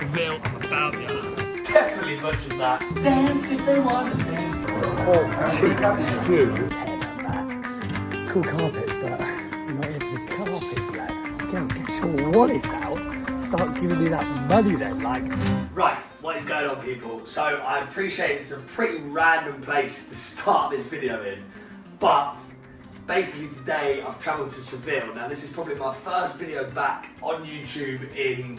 Seville, I'm about ya. Definitely butchered that. Dance if they want to dance. Pork, chicken, stew. Cool carpets, but you're not here for the carpets, lad. Go get your wallet out. Start giving me that money then, like. Right, what is going on, people? So I appreciate it's a pretty random place to start this video in, but basically today I've travelled to Seville. Now this is probably my first video back on YouTube in,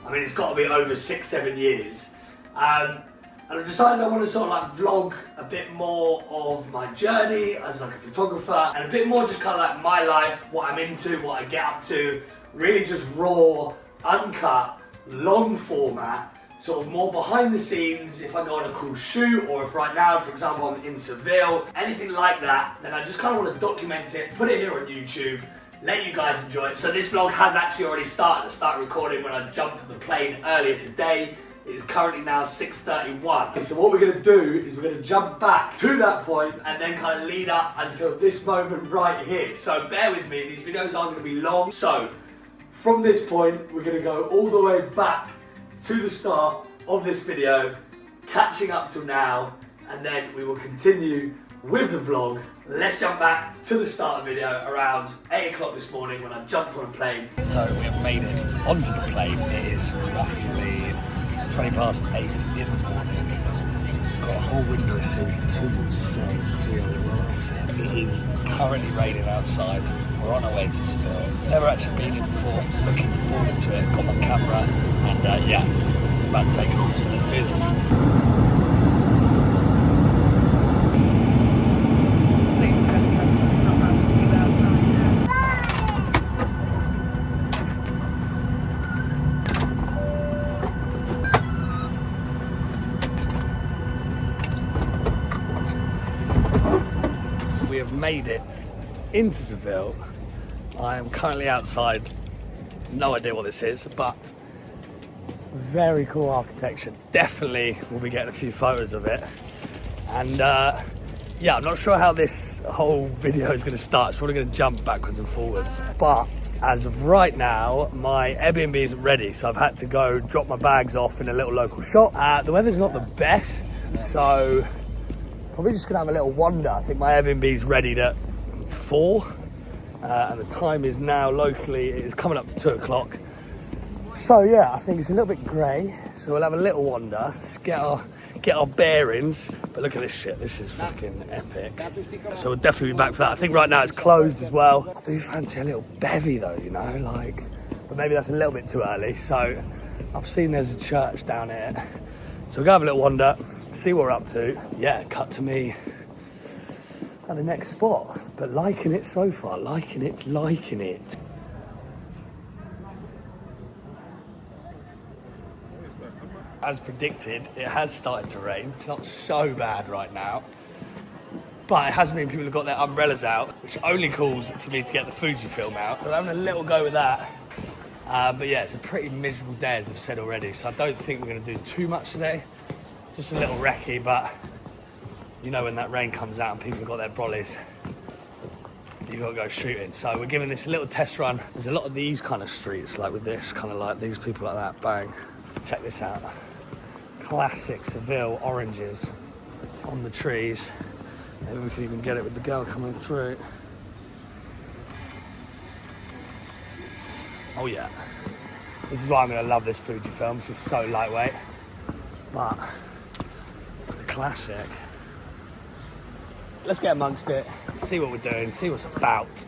I mean, it's got to be over 6-7 years. And I decided I want to sort of like vlog a bit more of my journey as like a photographer and a bit more just kind of like my life, what I'm into, what I get up to, really just raw, uncut, long format, sort of more behind the scenes if I go on a cool shoot, or if right now, for example, I'm in Seville, anything like that, then I just kind of want to document it, put it here on YouTube, let you guys enjoy it. So this vlog has actually already started. I started recording when I jumped to the plane earlier today. It is currently now 6:31. So what we're going to do is we're going to jump back to that point and then kind of lead up until this moment right here. So bear with me, these videos aren't going to be long. So from this point, we're going to go all the way back to the start of this video, catching up till now, and then we will continue with the vlog. Let's jump back to the start of the video around 8 o'clock this morning when I jumped on a plane. So we have made it onto the plane. It is roughly 20 past 8 in the morning. Got a whole window seat to myself. We are laughing. It is currently raining outside. We're on our way to Seville. Never actually been here before. Looking forward to it. Got my camera and yeah, about to take off. So let's do this. We have made it into Seville. I am currently outside, no idea what this is, but very cool architecture. Definitely will be getting a few photos of it. And yeah, I'm not sure how this whole video is going to start. It's probably going to jump backwards and forwards. But as of right now, my Airbnb isn't ready, so I've had to go drop my bags off in a little local shop. The weather's not the best, so probably just gonna have a little wander. I think my Airbnb is ready at 4, and the time is now locally, it is coming up to 2 o'clock. So yeah, I think it's a little bit grey, so we'll have a little wander, get our bearings. But look at this shit, this is fucking epic. So we'll definitely be back for that. I think right now it's closed as well. I do fancy a little bevy though, you know, like, but maybe that's a little bit too early. So I've seen there's a church down here. So we'll go have a little wander, see what we're up to. Yeah, cut to me at the next spot. But liking it so far, liking it. As predicted, it has started to rain. It's not so bad right now, but it has meant people have got their umbrellas out, which only calls for me to get the Fujifilm out. So I'm having a little go with that. But yeah, it's a pretty miserable day, as I've said already, so I don't think we're going to do too much today. Just a little recce, but you know when that rain comes out and people have got their brollies, you've got to go shooting. So we're giving this a little test run. There's a lot of these kind of streets, like with this, kind of like these people like that, bang. Check this out. Classic Seville oranges on the trees. Maybe we can even get it with the girl coming through. Oh yeah, this is why I'm going to love this Fujifilm. It's just so lightweight, but the classic. Let's get amongst it, see what we're doing, see what's about.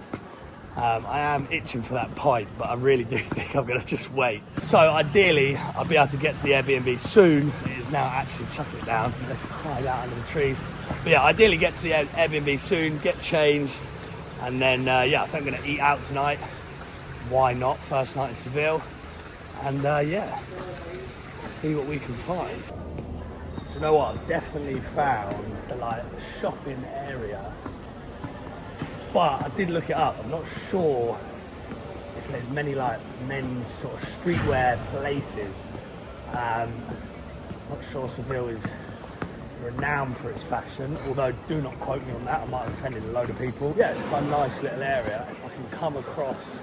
I am itching for that pint, but I really do think I'm going to just wait. So ideally, I'll be able to get to the Airbnb soon. It is now actually chucking it down. Let's hide out under the trees. But yeah, ideally get to the Airbnb soon, get changed, and then yeah, I think I'm going to eat out tonight. Why not? First night in Seville, and yeah, see what we can find. Do you know what? I've definitely found the like shopping area, but I did look it up. I'm not sure if there's many like men's sort of streetwear places. Not sure Seville is renowned for its fashion, although do not quote me on that. I might have offended a load of people. Yeah, it's quite a nice little area. If I can come across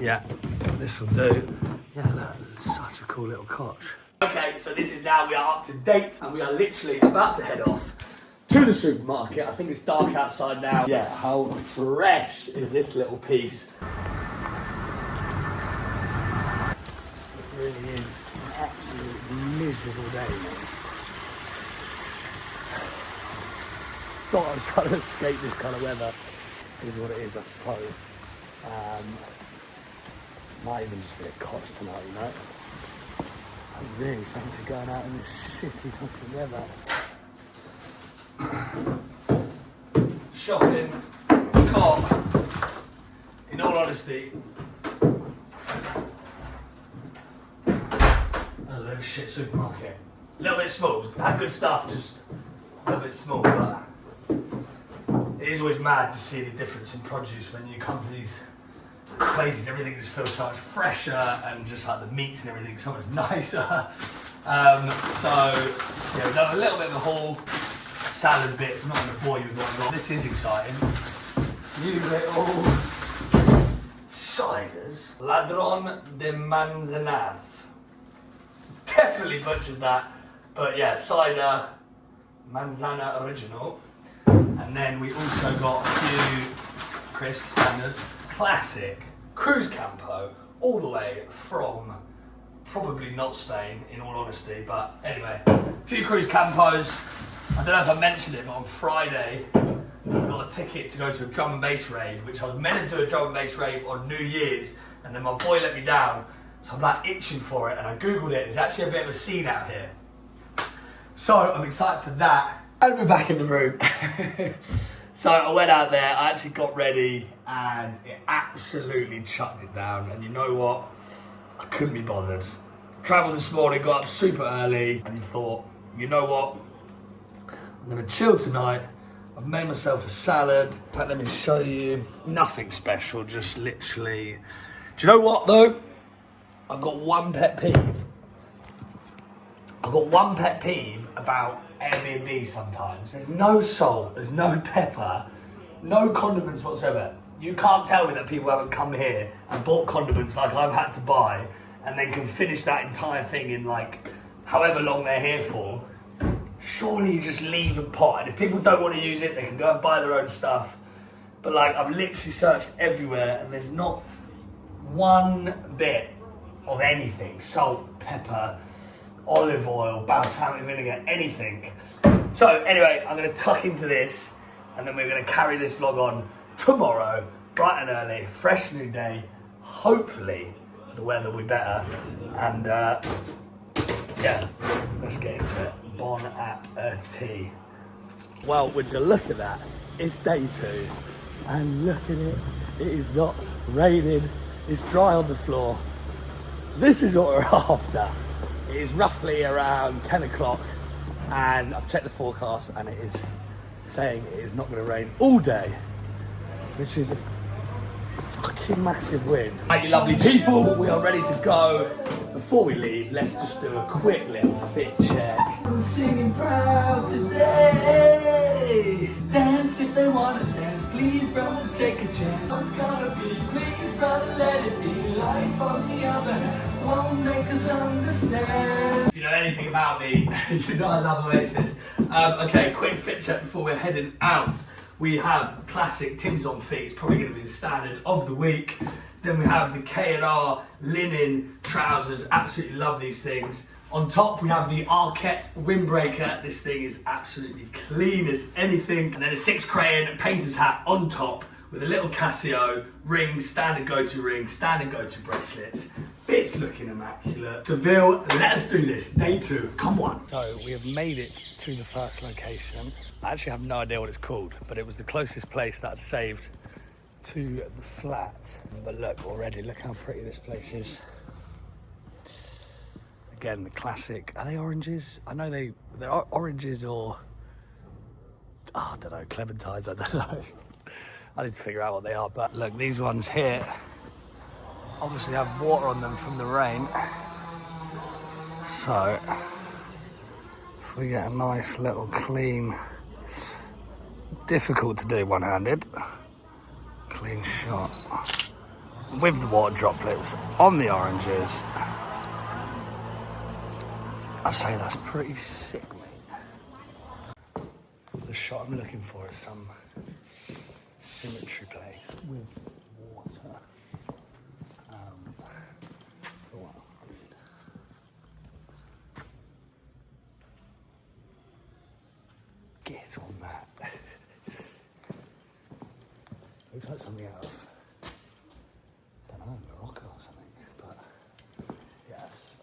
Yeah, this will do. Yeah, look, it's such a cool little cotch. Okay, so this is now, we are up to date and we are literally about to head off to the supermarket. I think it's dark outside now. Yeah, how fresh is this little piece? It really is an absolute miserable day. Thought I was trying to escape this kind of weather. Is what it is, I suppose. Might even just be a cottage tonight, you know. I really fancy going out in this shitty fucking weather. Shopping, car. In all honesty, that was a bit of a shit supermarket. A little bit small, had good stuff, just a little bit small, but it is always mad to see the difference in produce when you come to these places. Everything just feels so much fresher and just like the meats and everything so much nicer. So yeah, we've done a little bit of a haul, salad bits. I'm not going to bore you with what I've got. This is exciting. New little ciders. Ladron de manzanas. Definitely butchered that, but yeah, cider manzana original. And then we also got a few crisp standard classic Cruz Campo, all the way from probably not Spain, in all honesty, but anyway, a few Cruz Campos. I don't know if I mentioned it, but on Friday I got a ticket to go to a drum and bass rave, which I was meant to do a drum and bass rave on New Year's, and then my boy let me down, so I'm like itching for it, and I googled it. There's actually a bit of a scene out here, so I'm excited for that. And we're back in the room. So I went out there, I actually got ready, and it absolutely chucked it down. And you know what? I couldn't be bothered. Travelled this morning, got up super early, and thought, you know what? I'm gonna chill tonight. I've made myself a salad. In fact, let me show you. Nothing special, just literally. Do you know what though? I've got one pet peeve. I've got one pet peeve about Airbnb sometimes. There's no salt, there's no pepper, no condiments whatsoever. You can't tell me that people haven't come here and bought condiments like I've had to buy and then can finish that entire thing in like however long they're here for. Surely you just leave a pot, and if people don't want to use it, they can go and buy their own stuff. But like, I've literally searched everywhere and there's not one bit of anything. Salt, pepper, olive oil, balsamic vinegar, anything. So anyway, I'm gonna tuck into this and then we're gonna carry this vlog on tomorrow, bright and early, fresh new day. Hopefully the weather will be better. And yeah, let's get into it. Bon appetit. Well, would you look at that? It's day 2 and look at it. It is not raining, it's dry on the floor. This is what we're after. It is roughly around 10 o'clock and I've checked the forecast and it is saying it is not going to rain all day, which is a fucking massive win. Right, you lovely people, we are ready to go. Before we leave, let's just do a quick little fit check. I'm singing proud today. Dance if they want to dance, please brother take a chance. What's gonna be, please brother let it be. Life on the oven won't make us understand. If you know anything about me, you know I love Oasis. Okay, quick fit check before we're heading out. We have classic Tim's on feet, it's probably going to be the standard of the week. Then we have the K&R linen trousers, absolutely love these things. On top we have the Arquette windbreaker, this thing is absolutely clean as anything. And then a 6 crayon painter's hat on top with a little Casio, rings, standard go-to rings, standard go-to bracelets. Fit's looking immaculate. Seville, let's do this, day 2, come on. So we have made it to the first location. I actually have no idea what it's called, but it was the closest place that I'd saved to the flat. But look, already, look how pretty this place is. Again, the classic, are they oranges? I know they're oranges or, oh, I don't know, clementines, I don't know. I need to figure out what they are, but look, these ones here obviously have water on them from the rain. So, if we get a nice little clean, difficult to do one-handed, clean shot with the water droplets on the oranges. I say that's pretty sick, mate. The shot I'm looking for is some symmetry place with water. Get on that. Looks like something out of, I don't know, Morocco or something, but yes.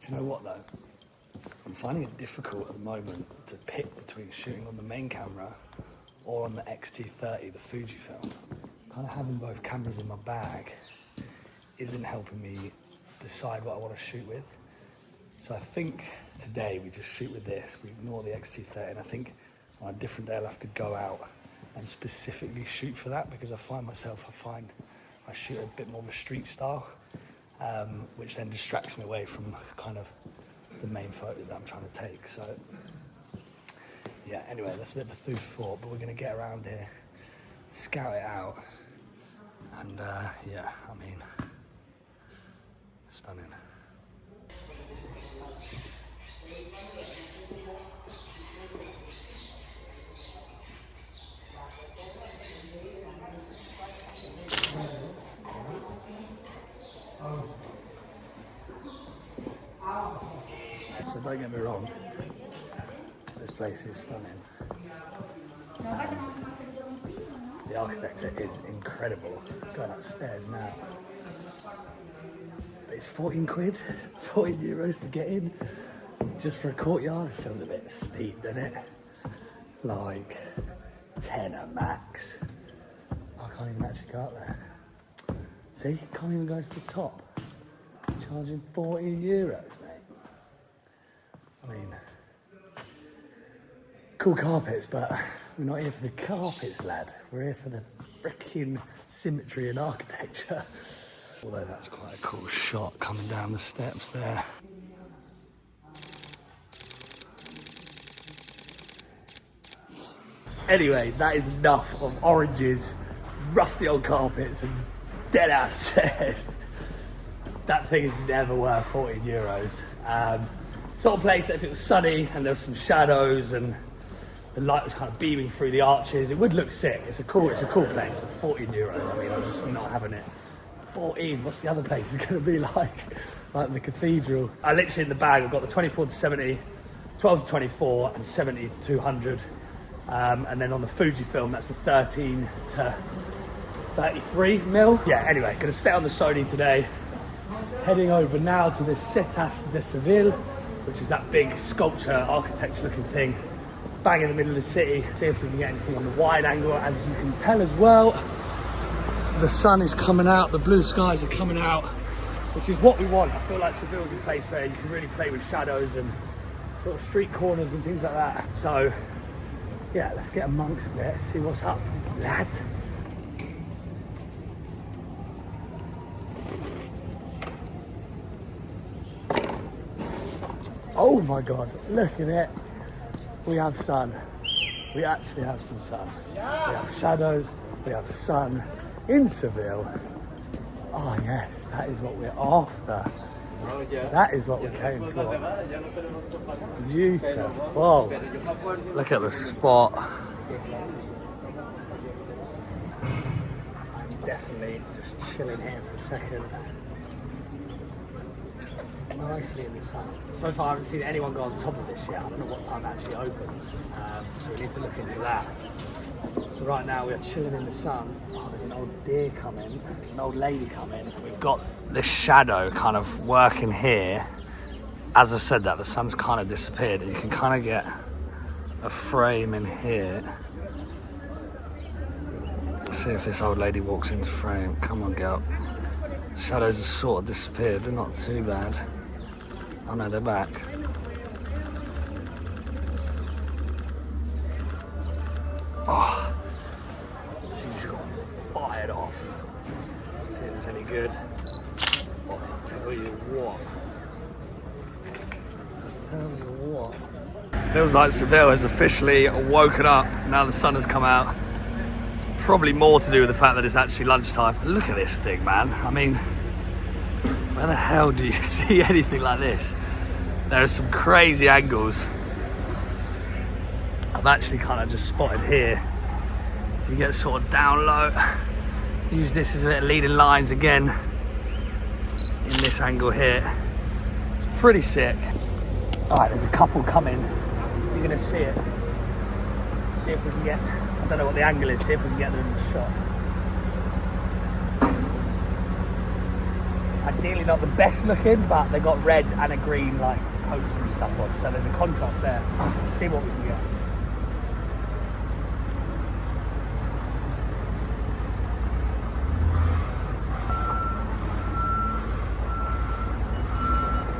Do you know what though? I'm finding it difficult at the moment to pick between shooting on the main camera or on the X-T30, the Fujifilm. Kind of having both cameras in my bag isn't helping me decide what I want to shoot with. So I think today we just shoot with this, we ignore the X-T30, and I think on a different day I'll have to go out and specifically shoot for that, because I find I shoot a bit more of a street style, which then distracts me away from kind of the main photos that I'm trying to take. So yeah, anyway, that's a bit of a food for thought, but we're gonna get around here, scout it out, and yeah, I mean, stunning. So don't get me wrong, this place is stunning. The architecture is incredible. Going upstairs now. But it's 14 quid, 14 euros to get in, just for a courtyard. It feels a bit steep, doesn't it? Like 10 at max. I can't even actually go up there. See, can't even go to the top. Charging 14 euros, mate. I mean, cool carpets, but we're not here for the carpets, lad. We're here for the freaking symmetry and architecture. Although that's quite a cool shot coming down the steps there. Anyway, that is enough of oranges, rusty old carpets and dead ass chairs. That thing is never worth 14 euros. Sort of place that if it was sunny and there was some shadows and the light was kind of beaming through the arches, it would look sick. It's a cool place, but 14 euros, I mean, I'm just not having it. 14, what's the other place is gonna be like? Like the cathedral. I literally in the bag, I've got the 24 to 70, 12 to 24 and 70 to 200. And then on the Fujifilm, that's a 13 to 33 mil. Yeah, anyway, gonna stay on the Sony today. Heading over now to the Cetas de Seville, which is that big sculpture, architecture looking thing, bang in the middle of the city. See if we can get anything on the wide angle. As you can tell as well, the sun is coming out, the blue skies are coming out, which is what we want. I feel like Seville's a place where you can really play with shadows and sort of street corners and things like that. So yeah, let's get amongst it, see what's up, lad. Oh my God, look at it. We have sun. We actually have some sun. We have shadows, we have sun in Seville. Oh yes, that is what we're after. That is what we came for. Beautiful. Look at the spot. I'm definitely just chilling here for a second. Nicely in the sun. So far I haven't seen anyone go on top of this yet. I don't know what time it actually opens, so we need to look into that. But right now we are chilling in the sun. Oh, there's an old deer coming, an old lady coming. We've got this shadow kind of working here. As I said that, the sun's kind of disappeared and you can kind of get a frame in here. Let's see if this old lady walks into frame. Come on, girl. Shadows have sort of disappeared, they're not too bad. Oh no, they're back. Oh, she just got fired off. See if it's any good. Oh, I'll tell you what. Feels like Seville has officially woken up now the sun has come out. It's probably more to do with the fact that it's actually lunchtime. Look at this thing, man. I mean, where the hell do you see anything like this? There are some crazy angles. I've actually kind of just spotted here. If you get sort of down low, use this as a bit of leading lines again in this angle here. It's pretty sick. All right, there's a couple coming. You're gonna see it. See if we can get, I don't know what the angle is, see if we can get them in the shot. Ideally not the best looking, but they got red and a green like coats and stuff on, so there's a contrast there. See what we can get.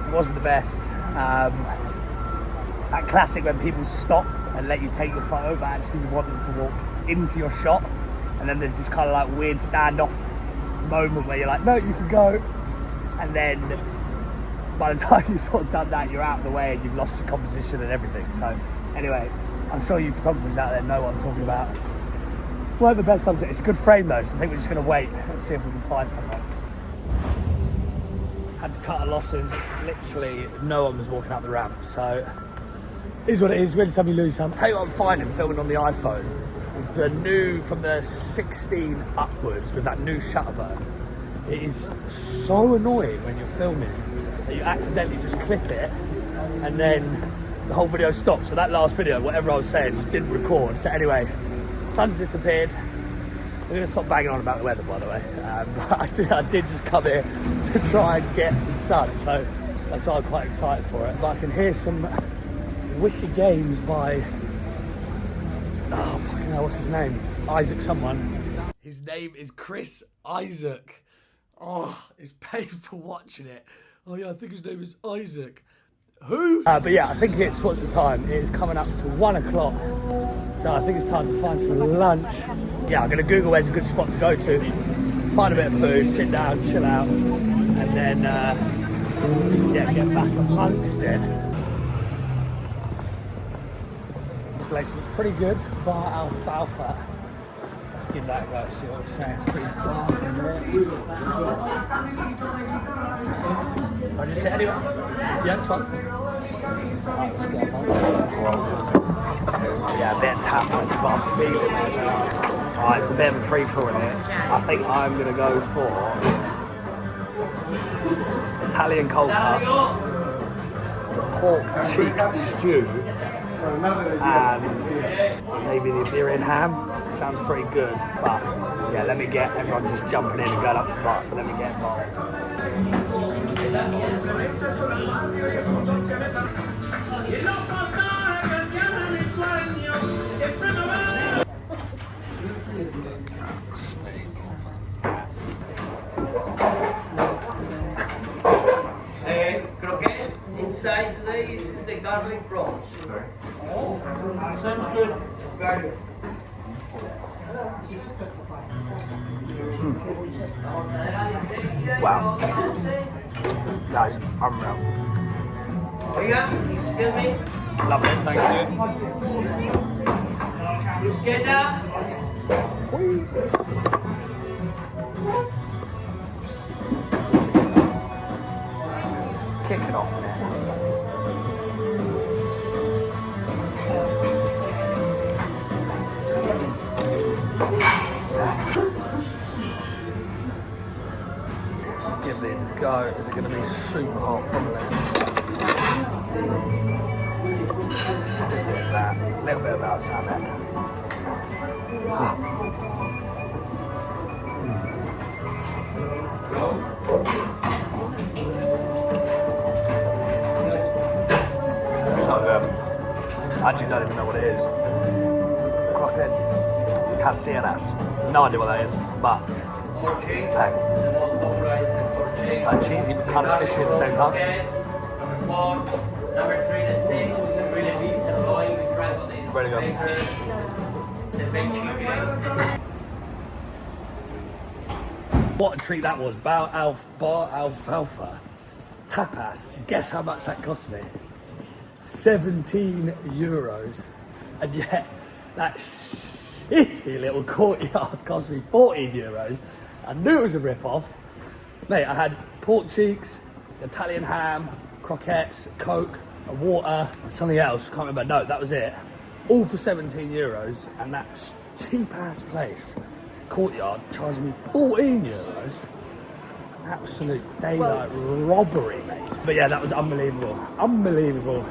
It wasn't the best. That classic when people stop and let you take your photo, but actually you want them to walk into your shot, and then there's this kind of like weird standoff moment where you're like, no, you can go, and then by the time you've sort of done that, you're out of the way and you've lost your composition and everything. So anyway, I'm sure you photographers out there know what I'm talking about. Well, the best subject. It's a good frame though, so I think we're just going to wait and see if we can find someone. Had to cut our losses. Literally no one was walking up the ramp, so is what it is. Win some, you lose some. Tell you what I'm finding filming on the iPhone is the new, from the 16 upwards with that new shutter button. It is so annoying when you're filming that you accidentally just clip it and then the whole video stops. So that last video, whatever I was saying, just didn't record. So anyway, sun's disappeared. We're going to stop banging on about the weather, by the way. But I did just come here to try and get some sun, so that's why I'm quite excited for it. But I can hear some wicked games by, oh fucking hell, what's his name? Isaac someone. His name is Chris Isaac. Oh, it's painful watching it. Oh yeah, I think his name is Isaac. Who? But yeah, I think it's, what's the time? It is coming up to 1 o'clock. So I think it's time to find some lunch. Yeah, I'm gonna Google where's a good spot to go to, find a bit of food, sit down, chill out, and then yeah, get back amongst it. This place looks pretty good. Bar Alfalfa. Let's give that a go, see what it's saying. It's pretty dark in there. I just sit anywhere? Yeah, it's fun. Right, let's get amongst it. Yeah, a bit of tapas is what I'm feeling right now. Alright, it's a bit of a free-for-all in here. I think I'm going to go for Italian cold cuts, the pork cheek stew, and maybe the Iberian ham. Sounds pretty good, but yeah, let me get, everyone just jumping in and going up to the bar, so let me get involved. Croquette inside today is the garlic prawns. Oh, sounds good. Very good. Wow. That is unreal. Excuse me? Lovely, thank you. Bruschetta. Kicking off now. Let's give these a go. Is it going to be super hot? Probably. A little bit of outside there. I actually don't even know what it is. Croquettes caseras. No idea what that is, but hey, it's like cheesy but kind of fishy at the same time. Ready to go. What a treat that was. Bar Alfalfa tapas. Guess how much that cost me? 17 euros, and yet that shitty little courtyard cost me 14 euros. I knew it was a rip-off. Mate, I had pork cheeks, Italian ham, croquettes, Coke, a water, and something else, can't remember, no, that was it. All for 17 euros, and that cheap-ass place, courtyard, charging me 14 euros. Absolute daylight robbery, mate. But yeah, that was unbelievable. Unbelievable.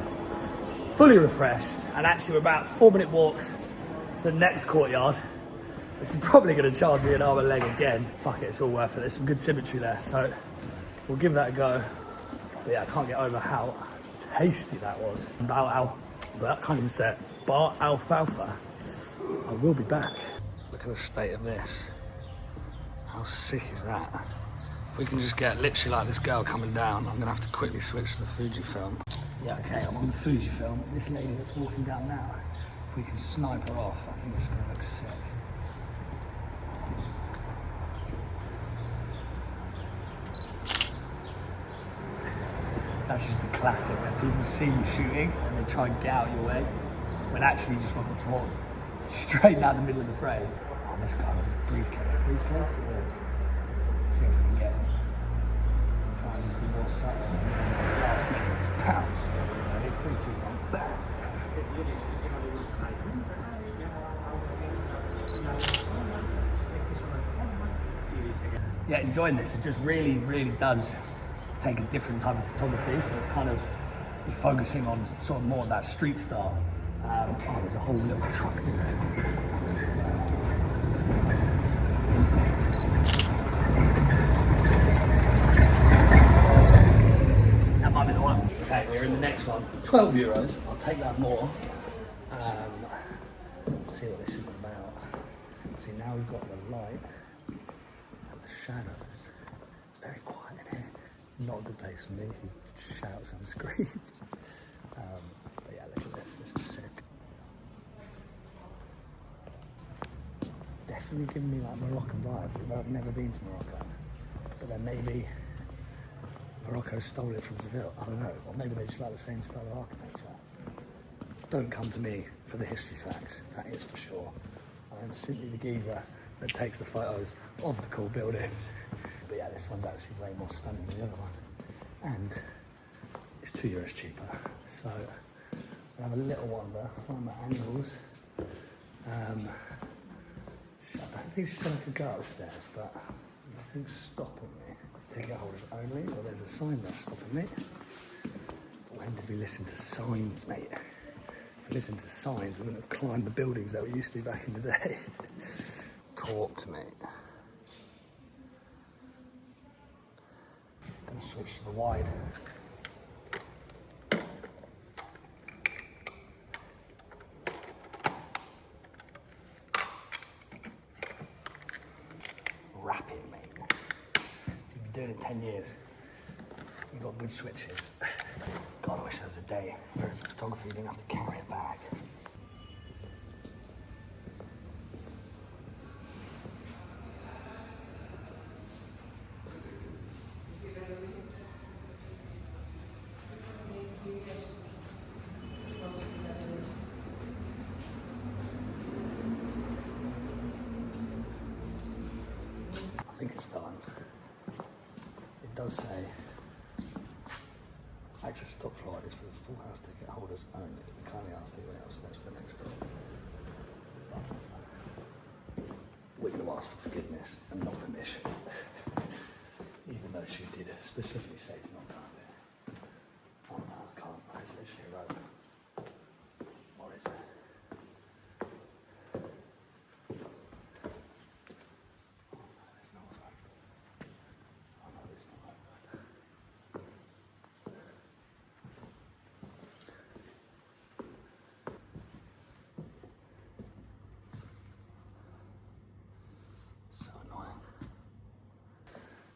Fully refreshed, and actually we're about 4-minute walks to the next courtyard, which is probably going to charge me an arm and leg again. Fuck it, it's all worth it. There's some good symmetry there, so we'll give that a go. But yeah, I can't get over how tasty that was. That can't even say it. Bar alfalfa. I will be back. Look at the state of this. How sick is that? If we can just get literally like this girl coming down, I'm gonna have to quickly switch to the Fujifilm. Yeah, okay, I'm on the Fujifilm. This lady that's walking down now, if we can snipe her off, I think it's gonna look sick. That's just the classic, where people see you shooting and they try and get out your way, when actually you just want them to walk straight down the middle of the frame. Oh, this guy with a briefcase. Briefcase? Or see if we can get him. Try and just be more subtle. Last minute, just pounce. Ready? 3, 2, 1, bam! Yeah, enjoying this. It just really, really does take a different type of photography, so it's kind of you're focusing on sort of more of that street style. Oh, there's a whole little truck there. That might be the one. Okay, we're in the next one. 12 euros. I'll take that more. Let's see what this is about. See, now we've got the light and the shadows. It's very quiet in here. Not a good place for me who shouts and screams. But yeah, look at this. This is sick. Definitely giving me like Moroccan vibes, although I've never been to Morocco. But then maybe Morocco stole it from Seville. I don't know. Or maybe they just like the same style of architecture. Don't come to me for the history facts. That is for sure. I am simply the geezer that takes the photos of the cool buildings. But yeah, this one's actually way more stunning than the other one. And it's €2 cheaper. So I have a little wander, find my angles. I don't think she said I could go upstairs, but nothing's stopping me. Ticket holders only, well there's a sign there stopping me. When did we listen to signs, mate? If we listened to signs, we wouldn't have climbed the buildings that we used to back in the day. Talk to me. Gonna switch to the wide. Rapid, mate. You've been doing it 10 years. You've got good switches. God, I wish there was a day where as a photographer you didn't have to carry a bag. I think it's done. It does say access top flight is for the full house ticket holders only. We kindly ask anyone else that's for the next time. We're going to ask for forgiveness and not permission. Even though she did specifically say to not climb it. Oh no, I can't. There's literally a rope. What is it?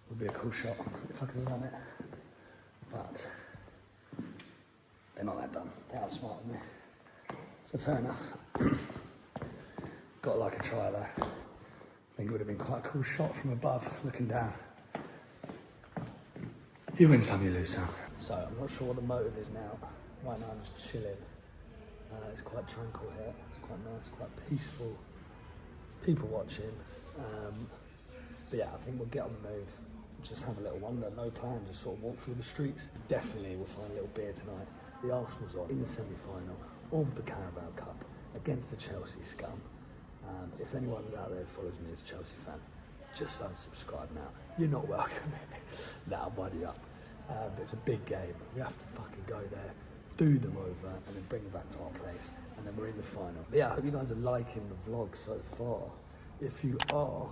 Would be a cool shot if I could have done it, but they're not that dumb. They outsmarted me, so fair enough. Got like a try there. I think it would have been quite a cool shot from above, looking down. You win some, you lose some. So I'm not sure what the motive is now. Right now I'm just chilling. It's quite tranquil here. It's quite nice, quite peaceful. people watching. But yeah, I think we'll get on the move. Just have a little wander, no plan, just sort of walk through the streets. Definitely we'll find a little beer tonight. The Arsenal's on in the semi-final of the Carabao Cup against the Chelsea scum. If anyone's out there who follows me as a Chelsea fan, just unsubscribe now. You're not welcome. Nah, I'll wind you up. But it's a big game. We have to fucking go there, do them over, and then bring them back to our place. And then we're in the final. But yeah, I hope you guys are liking the vlog so far. If you are,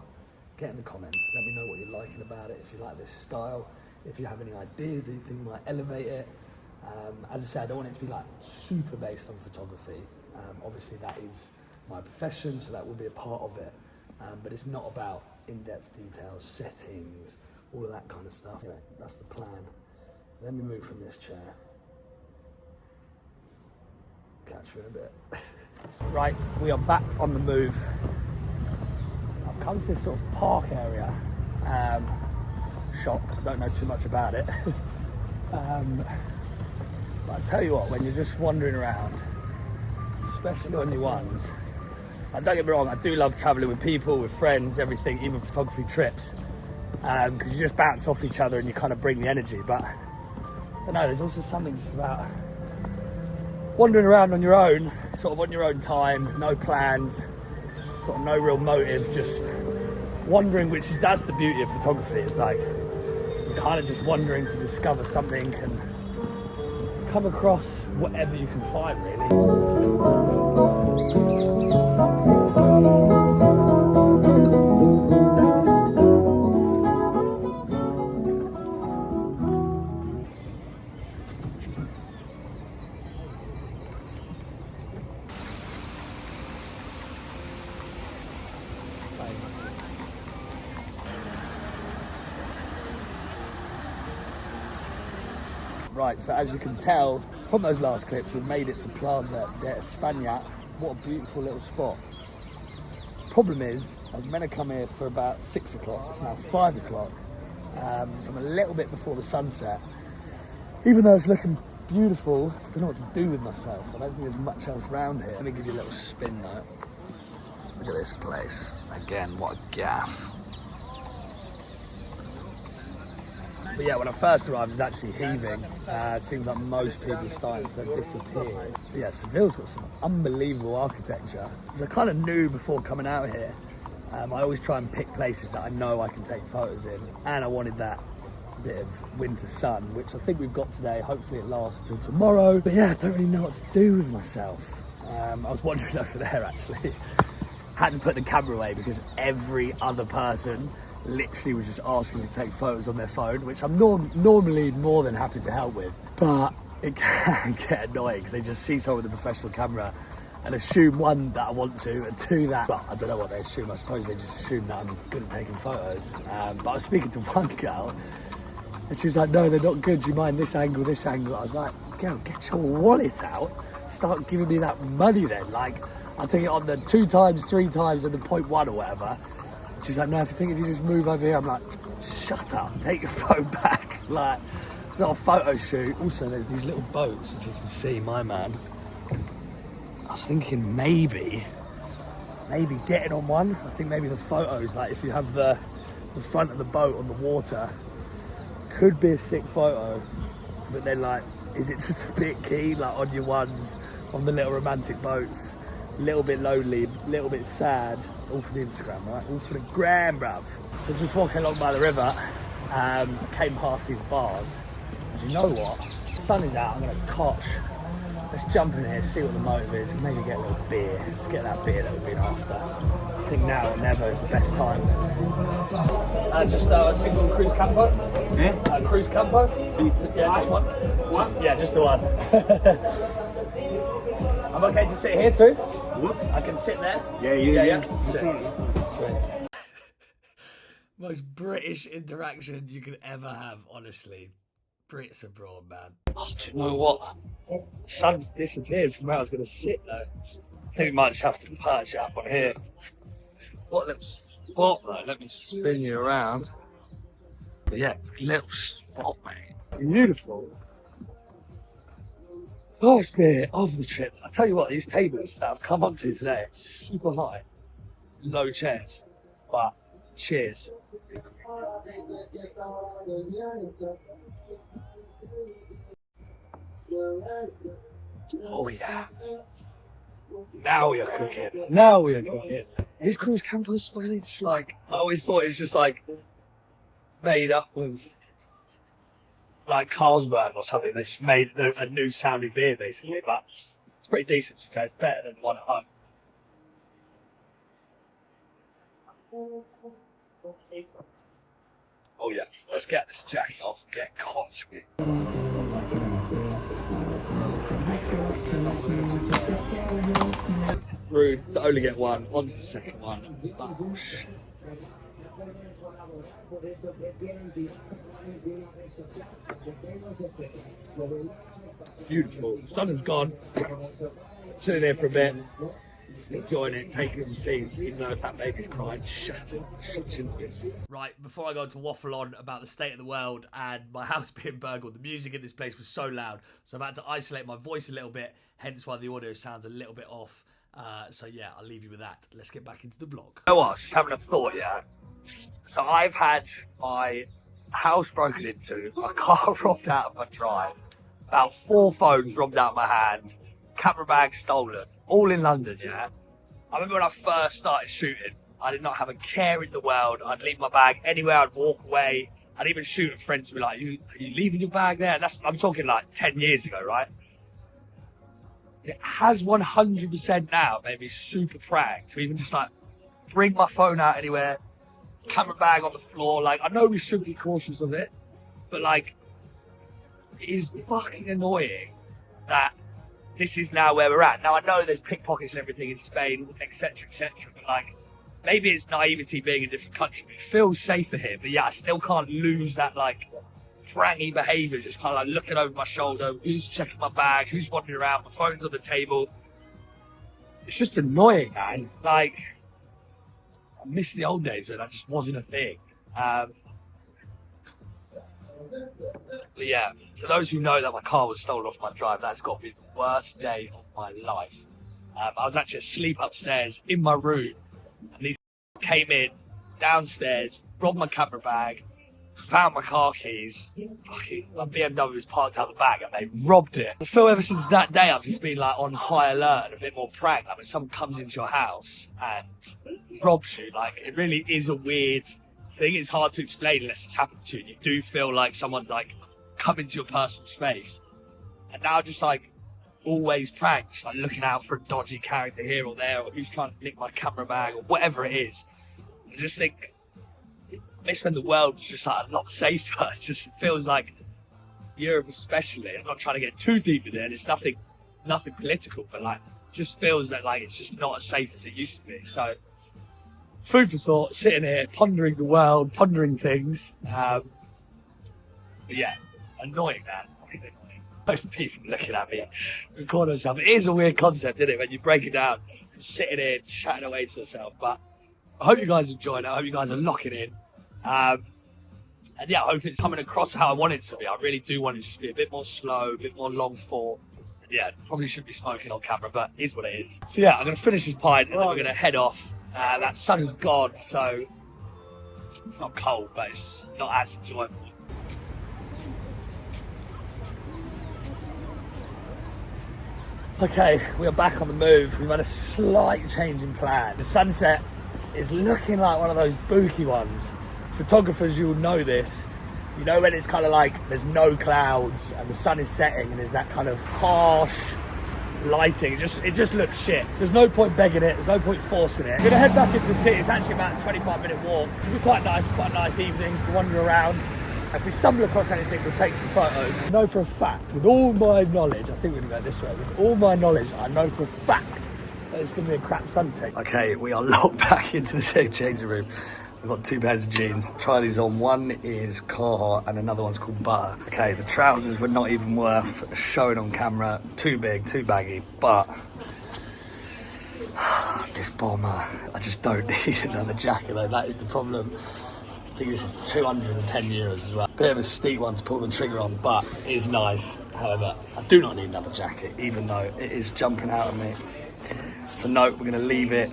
get in the comments. Let me know what you're liking about it. If you like this style, if you have any ideas that you think might elevate it. As I said, I don't want it to be like super based on photography. Obviously that is my profession, so that will be a part of it. But it's not about in-depth details, settings, all of that kind of stuff. Anyway, that's the plan. Let me move from this chair. Catch you in a bit. Right, we are back on the move. I've come to this sort of park area. Shock, I don't know too much about it. But I tell you what, when you're just wandering around, especially on your ones, and don't get me wrong, I do love travelling with people, with friends, everything, even photography trips, because you just bounce off each other and you kind of bring the energy. But I don't know, there's also something just about wandering around on your own, sort of on your own time, no plans, sort of no real motive, just wandering, that's the beauty of photography. It's like you're kind of just wandering to discover something and come across whatever you can find, really. Right, so as you can tell from those last clips, we've made it to Plaza de España. What a beautiful little spot. Problem is, I was meant to come here for about 6 o'clock. It's now 5 o'clock. So I'm a little bit before the sunset. Even though it's looking beautiful, I don't know what to do with myself. I don't think there's much else around here. Let me give you a little spin though. Look at this place. Again, what a gaff. But yeah, when I first arrived, it was actually heaving. Seems like most people are starting to disappear. But yeah, Seville's got some unbelievable architecture. As I kind of knew before coming out here, I always try and pick places that I know I can take photos in. And I wanted that bit of winter sun, which I think we've got today. Hopefully it lasts till tomorrow. But yeah, I don't really know what to do with myself. I was wandering over there actually. Had to put the camera away because every other person literally was just asking me to take photos on their phone, which I'm normally more than happy to help with. But it can get annoying because they just see someone with a professional camera and assume, one, that I want to, and two, that, well, I don't know what they assume. I suppose they just assume that I'm good at taking photos. But I was speaking to one girl and she was like, no, they're not good. Do you mind this angle, this angle? I was like, girl, get your wallet out. Start giving me that money then. Like, I took it on the 2 times, 3 times, and the 0.1 or whatever. She's like, no, if you just move over here. I'm like, shut up, take your phone back. Like, it's not a photo shoot. Also, there's these little boats, if you can see, my man. I was thinking maybe getting on one. I think maybe the photos, like if you have the front of the boat on the water, could be a sick photo. But then like, is it just a bit keen, like on your ones, on the little romantic boats? A little bit lonely, a little bit sad. All for the Instagram, right? All for the gram, bruv. So just walking along by the river, came past these bars. And you know what? The sun is out, I'm gonna koch. Let's jump in here, see what the motive is, and maybe get a little beer. Let's get that beer that we've been after. I think now or never is the best time. Just a single cruise camper. Yeah? Cruise camper. Yeah, just one. What? Yeah, just the one. I'm okay to sit here too? What? I can sit there? Yeah. Sit. Sweet. Most British interaction you could ever have, honestly. Brits abroad, man. Oh, do you know what? The sun's disappeared from where I was going to sit though. I think we might just have to perch it up on here. What little spot though? Let me spin you around. But yeah, little spot, mate. Beautiful. First bit of the trip. I tell you what, these tables that I've come onto today are super high. low chairs, but cheers. Oh yeah. Now we are cooking. Now we are cooking. Is Cruz Campos really just like, I always thought it was just like made up with like Carlsberg or something. They just made a new sounding beer basically, but it's pretty decent. It's better than one at home. Oh yeah, let's get this jacket off and get caught. Rude to only get one, on to the second one. Beautiful. The sun has gone. Chilling here for a bit. Enjoying it, taking in the scenes, even though if that baby's crying, shut your noise. Right, before I go to waffle on about the state of the world and my house being burgled, the music in this place was so loud, so I've had to isolate my voice a little bit, hence why the audio sounds a little bit off. So yeah, I'll leave you with that. Let's get back into the vlog. You know what, I was just having a thought, yeah. So I've had my house broken into, my car robbed out of my drive, about 4 phones robbed out of my hand, camera bag stolen, all in London, yeah? I remember when I first started shooting, I did not have a care in the world. I'd leave my bag anywhere, I'd walk away. I'd even shoot at friends who were like, are you leaving your bag there? I'm talking like 10 years ago, right? It has 100% now made me super proud to even just like bring my phone out anywhere, camera bag on the floor. Like, I know we should be cautious of it, but like, it is fucking annoying that this is now where we're at. Now, I know there's pickpockets and everything in Spain, etc., but like, maybe it's naivety being in a different country. It feels safer here, but yeah, I still can't lose that like prangy behaviour, just kind of like looking over my shoulder, who's checking my bag, who's wandering around, my phone's on the table. It's just annoying, man. Like, I miss the old days when that just wasn't a thing. But yeah, to those who know that my car was stolen off my drive, that's got to be the worst day of my life. I was actually asleep upstairs in my room, and these came in downstairs, robbed my camera bag, found my car keys. Fucking, my BMW was parked out the back, and they robbed it. I feel ever since that day I've just been like on high alert and a bit more prank. Like when someone comes into your house and robs you, like it really is a weird thing. It's hard to explain unless it's happened to you. You do feel like someone's like come into your personal space, and now just like always prank, just like looking out for a dodgy character here or there, or who's trying to nick my camera bag or whatever it is. I just think it makes when the world is just like a lot safer. It just feels like Europe especially. I'm not trying to get too deep in it. It's nothing political, but like just feels that like it's just not as safe as it used to be. So food for thought, sitting here, pondering the world, pondering things. But yeah, annoying, man. Fucking annoying. Most people looking at me, recording myself. It is a weird concept, isn't it? When you break it down, sitting here, chatting away to yourself. But I hope you guys enjoyed it. I hope you guys are locking in. And yeah, I hope it's coming across how I want it to be. I really do want it to just be a bit more slow, a bit more long thought. Yeah, probably shouldn't be smoking on camera, but it is what it is. So yeah, I'm going to finish this pint and then we're going to head off. That sun is gone, so it's not cold, but it's not as enjoyable. Okay, we are back on the move. We've had a slight change in plan. The sunset is looking like one of those booky ones. Photographers, you'll know this. You know when it's kind of like there's no clouds and the sun is setting and there's that kind of harsh lighting. It just looks shit. So there's no point begging it, there's no point forcing it. We're gonna head back into the city. It's actually about a 25-minute walk. It'll be quite a nice evening to wander around. If we stumble across anything, we'll take some photos. I know for a fact, with all my knowledge, I think we're gonna go this way. With all my knowledge, I know for a fact that it's gonna be a crap sunset. Okay, we are locked back into the same changing room. We've got 2 pairs of jeans. Try these on. One is Carhartt and another one's called Butter. Okay, the trousers were not even worth showing on camera. Too big, too baggy, but this bomber, I just don't need another jacket though. That is the problem. I think this is 210 euros as well. Bit of a steep one to pull the trigger on, but it is nice. However, I do not need another jacket, even though it is jumping out of me. So no, we're gonna leave it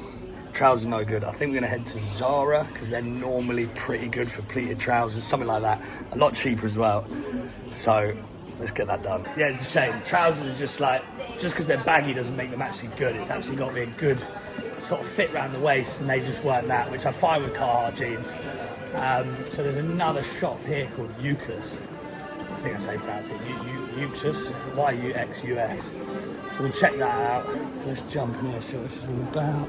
Trousers no good. I think we're gonna head to Zara because they're normally pretty good for pleated trousers, something like that. A lot cheaper as well. So let's get that done. Yeah, it's a shame. Trousers are just like, just because they're baggy doesn't make them actually good. It's actually got to be a good sort of fit around the waist, and they just weren't that, which I find with Carhartt jeans. So there's another shop here called Yuxus. I think that's how you pronounce it. Yuxus, Y-U-X-U-S. So we'll check that out. So let's jump in here, see what this is all about.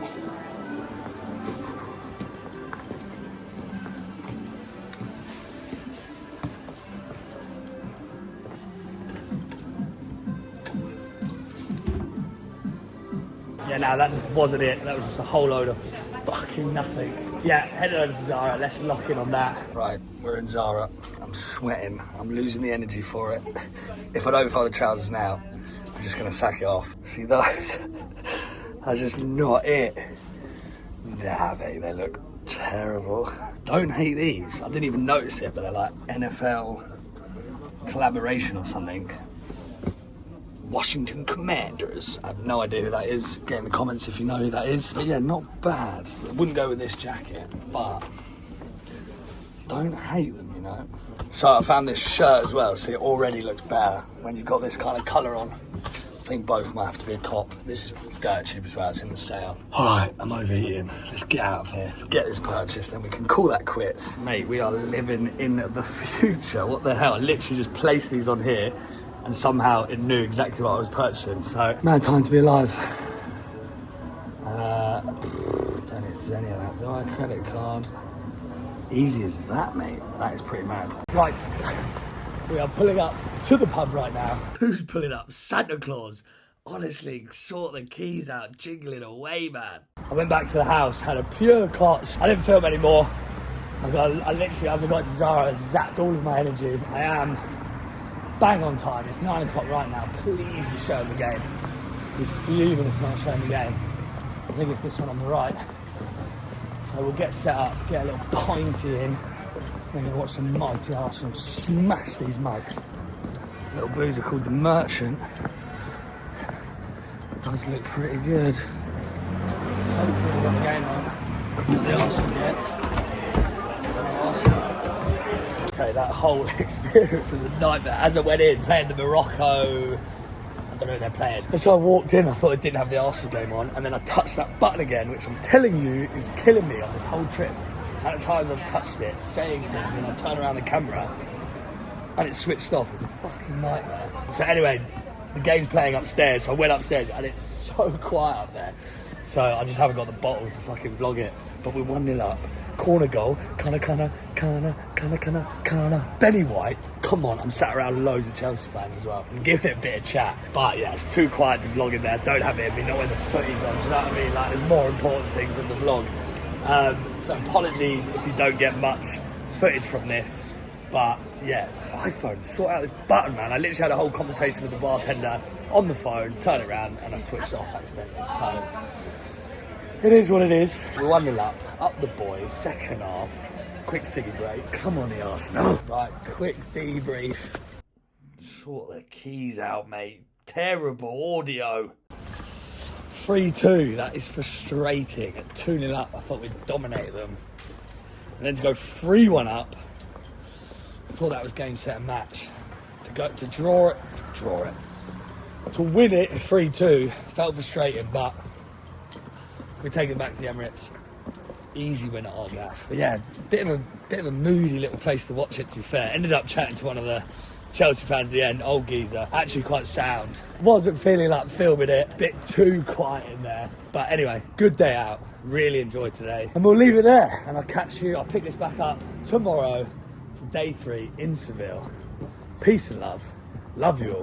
Yeah, no, that just wasn't it. That was just a whole load of fucking nothing. Yeah, headed over to Zara. Let's lock in on that. Right, we're in Zara. I'm sweating. I'm losing the energy for it. If I don't find the trousers now, I'm just going to sack it off. See those? That's just not it. Nah, mate, they look terrible. Don't hate these. I didn't even notice it, but they're like NFL collaboration or something. Washington Commanders. I have no idea who that is. Get in the comments if you know who that is. But yeah, not bad. I wouldn't go with this jacket, but don't hate them, you know. So I found this shirt as well, so it already looks better when you've got this kind of colour on. I think both might have to be a cop. This is dirt cheap as well, it's in the sale. All right, I'm overeating. Let's get out of here. Get this purchase, then we can call that quits. Mate, we are living in the future. What the hell? I literally just placed these on here and somehow it knew exactly what I was purchasing. So, mad time to be alive. Don't need to do any of that. Do I have a credit card? Easy as that, mate. That is pretty mad. Right, we are pulling up to the pub right now. Who's pulling up? Santa Claus. Honestly, sort the keys out, jingling away, man. I went back to the house, had a pure cotch. I didn't film anymore. I literally, as I got to Zara, I zapped all of my energy. I am bang on time. It's 9 o'clock right now. Please be showing the game. Be fuming if not showing the game. I think it's this one on the right. So we'll get set up, get a little pinty in, then we'll watch some mighty Arsenal smash these mugs. Little boozer called the Merchant. Does look pretty good. Hopefully we've got the game on. The Arsenal yet. Okay, that whole experience was a nightmare. As I went in, playing the Morocco, I don't know who they're playing. And so I walked in, I thought it didn't have the Arsenal game on, and then I touched that button again, which I'm telling you is killing me on this whole trip. At the times I've touched it, saying things, and I turn around the camera, and it switched off. It's a fucking nightmare. So anyway, the game's playing upstairs, so I went upstairs, and it's so quiet up there. So I just haven't got the bottle to fucking vlog it. But we're 1-0 up. Corner goal. Kana. Benny White. Come on, I'm sat around loads of Chelsea fans as well. I'm giving it a bit of chat. But yeah, it's too quiet to vlog in there. Don't have it in me, not when the footy's on. Do you know what I mean? Like, there's more important things than the vlog. So apologies if you don't get much footage from this. But yeah, iPhone, sort out this button, man. I literally had a whole conversation with the bartender on the phone, turn it around, and I switched it off accidentally. So it is what it is. We're 1-0 up the boys, second half. Quick ciggy break. Come on, the Arsenal. Right, quick debrief. Sort the keys out, mate. Terrible audio. 3-2, that is frustrating. At 2-0 up, I thought we'd dominate them. And then to go 3-1 up, I thought that was game, set and match. To draw it. To win it 3-2, felt frustrating, but we take it back to the Emirates. Easy win at Argaff. But yeah, bit of a moody little place to watch it, to be fair. Ended up chatting to one of the Chelsea fans at the end, old geezer, actually quite sound. Wasn't feeling like filming it, bit too quiet in there. But anyway, good day out, really enjoyed today. And we'll leave it there, and I'll pick this back up tomorrow for day 3 in Seville. Peace and love you all.